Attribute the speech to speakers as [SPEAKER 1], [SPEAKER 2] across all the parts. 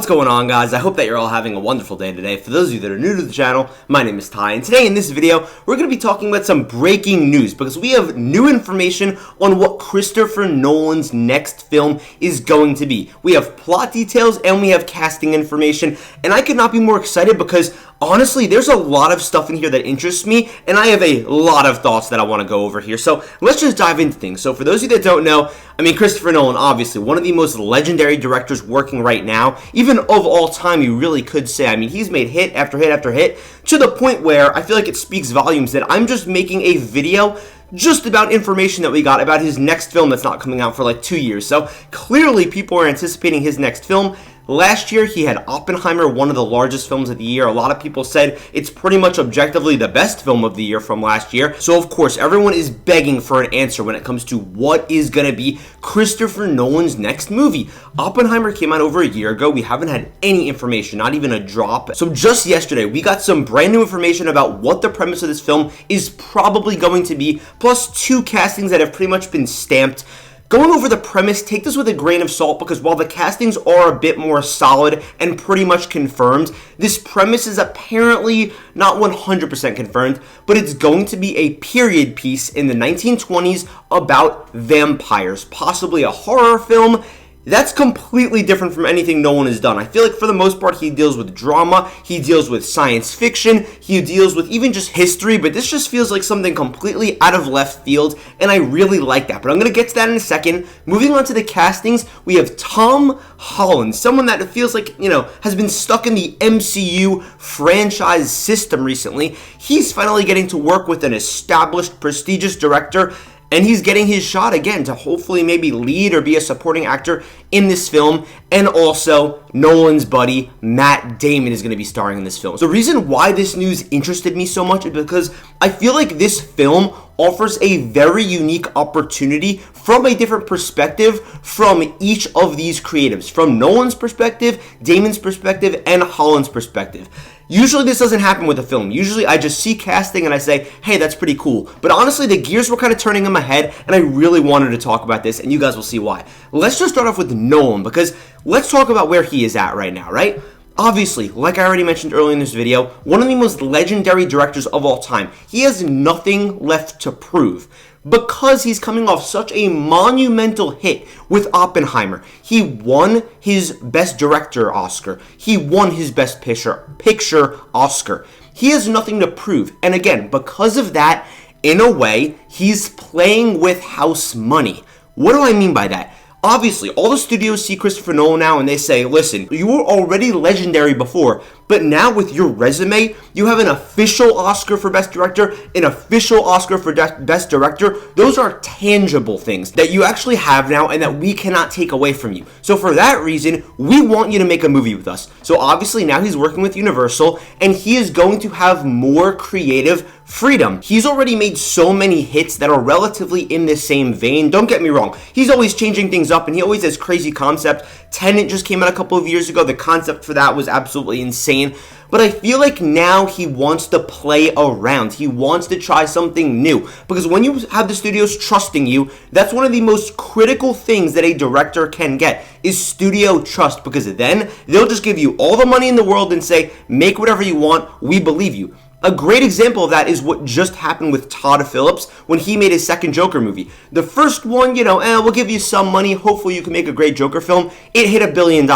[SPEAKER 1] What's going on, guys? I hope that you're all having a wonderful day today. For those of you that are new to the channel, my name is Ty, and today in this video, we're going to be talking about some breaking news because we have new information on what Christopher Nolan's next film is going to be. We have plot details and we have casting information, and I could not be more excited because honestly, there's a lot of stuff in here that interests me, and I have a lot of thoughts that I want to go over here. So let's just dive into things. So for those of you that don't know, Christopher Nolan, obviously, one of the most legendary directors working right now, even of all time, you really could say. He's made hit after hit after hit, to the point where I feel like it speaks volumes that I'm just making a video just about information that we got about his next film that's not coming out for like 2 years. So clearly people are anticipating his next film. Last year, he had Oppenheimer, one of the largest films of the year. A lot of people said it's pretty much objectively the best film of the year from last year. So, of course, everyone is begging for an answer when it comes to what is going to be Christopher Nolan's next movie. Oppenheimer came out over a year ago. We haven't had any information, not even a drop. So just yesterday, we got some brand new information about what the premise of this film is probably going to be, plus 2 castings that have pretty much been stamped. Going over the premise, take this with a grain of salt because while the castings are a bit more solid and pretty much confirmed, this premise is apparently not 100% confirmed, but it's going to be a period piece in the 1920s about vampires, possibly a horror film. That's completely different from anything Nolan has done. I feel like for the most part, he deals with drama, he deals with science fiction, he deals with even just history, but this just feels like something completely out of left field, and I really like that. But I'm going to get to that in a second. Moving on to the castings, we have Tom Holland, someone that it feels like, has been stuck in the MCU franchise system recently. He's finally getting to work with an established, prestigious director, and he's getting his shot again to hopefully maybe lead or be a supporting actor in this film. And also, Nolan's buddy, Matt Damon, is going to be starring in this film. The reason why this news interested me so much is because I feel like this film offers a very unique opportunity from a different perspective from each of these creatives. From Nolan's perspective, Damon's perspective, and Holland's perspective. Usually this doesn't happen with a film. Usually I just see casting and I say, hey, that's pretty cool. But honestly, the gears were kind of turning in my head, and I really wanted to talk about this, and you guys will see why. Let's just start off with Nolan, because let's talk about where he is at right now, right? Obviously, like I already mentioned earlier in this video, one of the most legendary directors of all time. He has nothing left to prove because he's coming off such a monumental hit with Oppenheimer. He won his Best Director Oscar. He won his Best Picture Oscar. He has nothing to prove. And again, because of that, in a way, he's playing with house money. What do I mean by that? Obviously, all the studios see Christopher Nolan now and they say, listen, you were already legendary before, but now with your resume, you have an official Oscar for Best Director, an official Oscar for Best Director. Those are tangible things that you actually have now and that we cannot take away from you. So for that reason, we want you to make a movie with us. So obviously now he's working with Universal and he is going to have more creative freedom. He's already made so many hits that are relatively in the same vein. Don't get me wrong. He's always changing things up and he always has crazy concepts. Tenet just came out a couple of years ago. The concept for that was absolutely insane. But I feel like now he wants to play around. He wants to try something new. Because when you have the studios trusting you, that's one of the most critical things that a director can get is studio trust. Because then they'll just give you all the money in the world and say, make whatever you want. We believe you. A great example of that is what just happened with Todd Phillips when he made his second Joker movie. The first one, we'll give you some money, hopefully you can make a great Joker film. It hit $1 billion.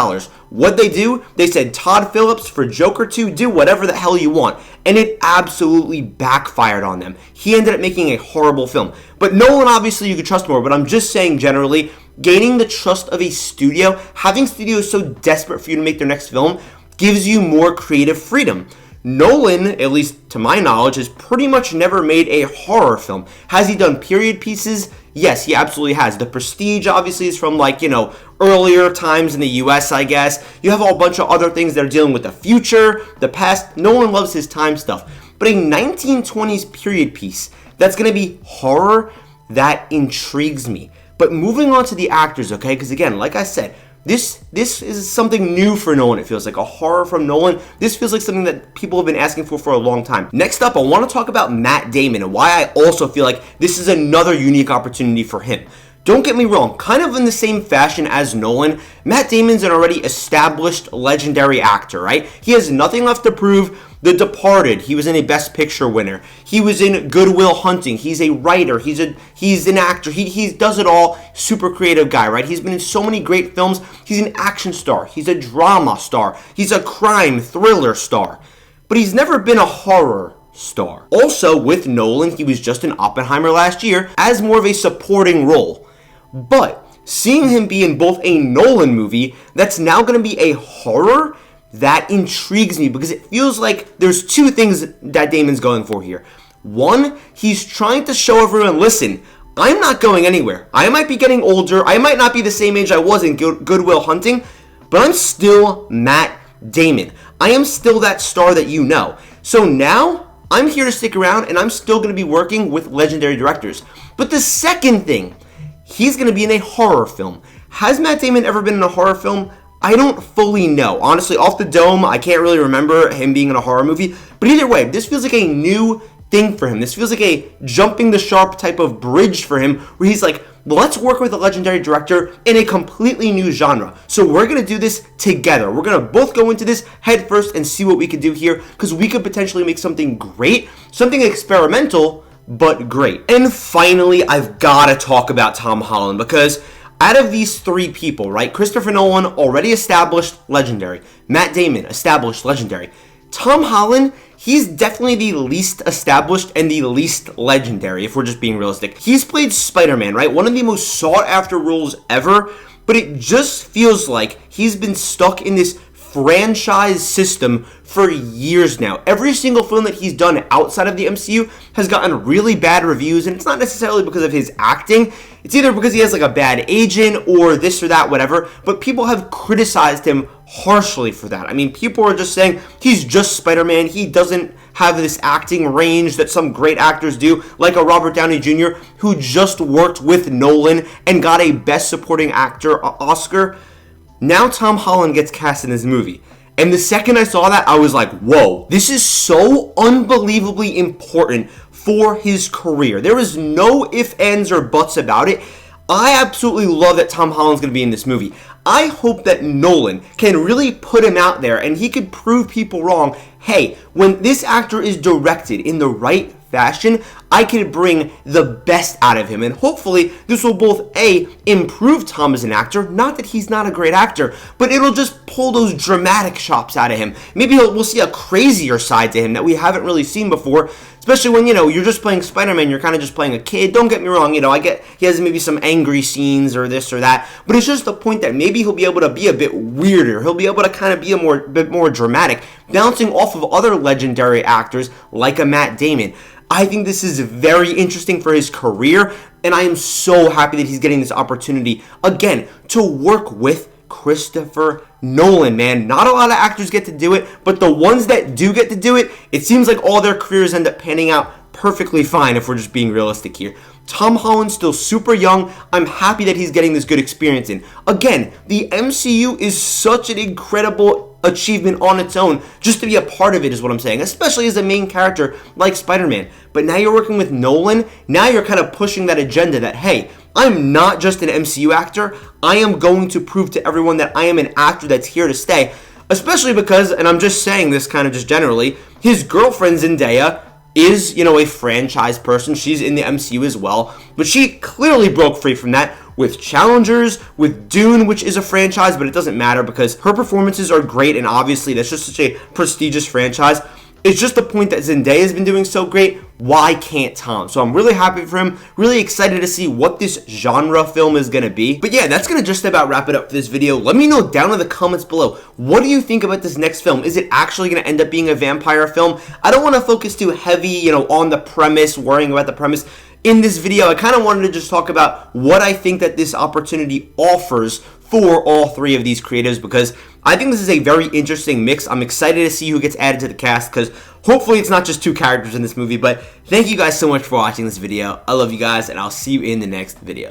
[SPEAKER 1] What'd they do? They said, Todd Phillips, for Joker 2, do whatever the hell you want. And it absolutely backfired on them. He ended up making a horrible film. But Nolan, obviously, you could trust more, but I'm just saying generally, gaining the trust of a studio, having studios so desperate for you to make their next film, gives you more creative freedom. Nolan, at least to my knowledge, has pretty much never made a horror film. Has he done period pieces? Yes, he absolutely has. The Prestige, obviously, is from, earlier times in the U.S., I guess. You have a whole bunch of other things that are dealing with the future, the past. Nolan loves his time stuff. But a 1920s period piece that's going to be horror, that intrigues me. But moving on to the actors, okay? Because, again, like I said, This is something new for Nolan. It feels like a horror from Nolan. This feels like something that people have been asking for a long time. Next up, I want to talk about Matt Damon and why I also feel like this is another unique opportunity for him. don't get me wrong, kind of in the same fashion as Nolan, Matt Damon's an already established legendary actor, right? He has nothing left to prove. The Departed, he was in a Best Picture winner. He was in Good Will Hunting. He's a writer. He's an actor. He does it all. Super creative guy, right? He's been in so many great films. He's an action star. He's a drama star. He's a crime thriller star. But he's never been a horror star. Also, with Nolan, he was just in Oppenheimer last year as more of a supporting role. But seeing him be in both a Nolan movie that's now going to be a horror, that intrigues me because it feels like there's two things that Damon's going for here. One, he's trying to show everyone, listen, I'm not going anywhere. I might be getting older. I might not be the same age I was in Good Will Hunting, but I'm still Matt Damon. I am still that star that you know. So now I'm here to stick around and I'm still going to be working with legendary directors. But the second thing, he's going to be in a horror film. Has Matt Damon ever been in a horror film? I don't fully know. Honestly, off the dome, I can't really remember him being in a horror movie. But either way, this feels like a new thing for him. This feels like a jumping the shark type of bridge for him where he's like, let's work with a legendary director in a completely new genre. So we're going to do this together. We're going to both go into this head first and see what we can do here because we could potentially make something great, something experimental, but great. And finally, I've got to talk about Tom Holland because out of these three people, right? Christopher Nolan, already established, legendary. Matt Damon, established, legendary. Tom Holland, he's definitely the least established and the least legendary, if we're just being realistic. He's played Spider-Man, right? One of the most sought-after roles ever, but it just feels like he's been stuck in this franchise system for years now. Every single film that he's done outside of the MCU has gotten really bad reviews, and it's not necessarily because of his acting. It's either because he has like a bad agent or this or that, whatever, but people have criticized him harshly for that. I mean, people are just saying he's just Spider-Man. He doesn't have this acting range that some great actors do, like a Robert Downey Jr., who just worked with Nolan and got a Best Supporting Actor Oscar. Now Tom Holland gets cast in this movie. And the second I saw that, I was like, whoa, this is so unbelievably important for his career. There is no ifs, ands, or buts about it. I absolutely love that Tom Holland's going to be in this movie. I hope that Nolan can really put him out there and he could prove people wrong. Hey, when this actor is directed in the right fashion, I can bring the best out of him, and hopefully this will both A, improve Tom as an actor, not that he's not a great actor, but it'll just pull those dramatic chops out of him. Maybe we'll see a crazier side to him that we haven't really seen before, especially when, you're just playing Spider-Man, you're kind of just playing a kid. Don't get me wrong, I get he has maybe some angry scenes or this or that, but it's just the point that maybe he'll be able to be a bit weirder. He'll be able to kind of be a bit more dramatic, bouncing off of other legendary actors like a Matt Damon. I think this is very interesting for his career, and I am so happy that he's getting this opportunity, again, to work with Christopher Nolan, man. Not a lot of actors get to do it, but the ones that do get to do it, it seems like all their careers end up panning out perfectly fine if we're just being realistic here. Tom Holland's still super young. I'm happy that he's getting this good experience in. Again, the MCU is such an incredible achievement on its own. Just to be a part of it is what I'm saying, especially as a main character like Spider-Man. But now you're working with Nolan. Now you're kind of pushing that agenda that, hey, I'm not just an MCU actor. I am going to prove to everyone that I am an actor that's here to stay. Especially because, and I'm just saying this kind of just generally, his girlfriend Zendaya is, a franchise person. She's in the MCU as well. But she clearly broke free from that with Challengers, with Dune, which is a franchise, but it doesn't matter because her performances are great, and obviously that's just such a prestigious franchise. It's just the point that Zendaya has been doing so great. Why can't Tom? So I'm really happy for him. Really excited to see what this genre film is going to be. But yeah, that's going to just about wrap it up for this video. Let me know down in the comments below. What do you think about this next film? Is it actually going to end up being a vampire film? I don't want to focus too heavy, on the premise, worrying about the premise. In this video, I kind of wanted to just talk about what I think that this opportunity offers for all three of these creatives, because I think this is a very interesting mix. I'm excited to see who gets added to the cast, because hopefully it's not just two characters in this movie. But thank you guys so much for watching this video. I love you guys, and I'll see you in the next video.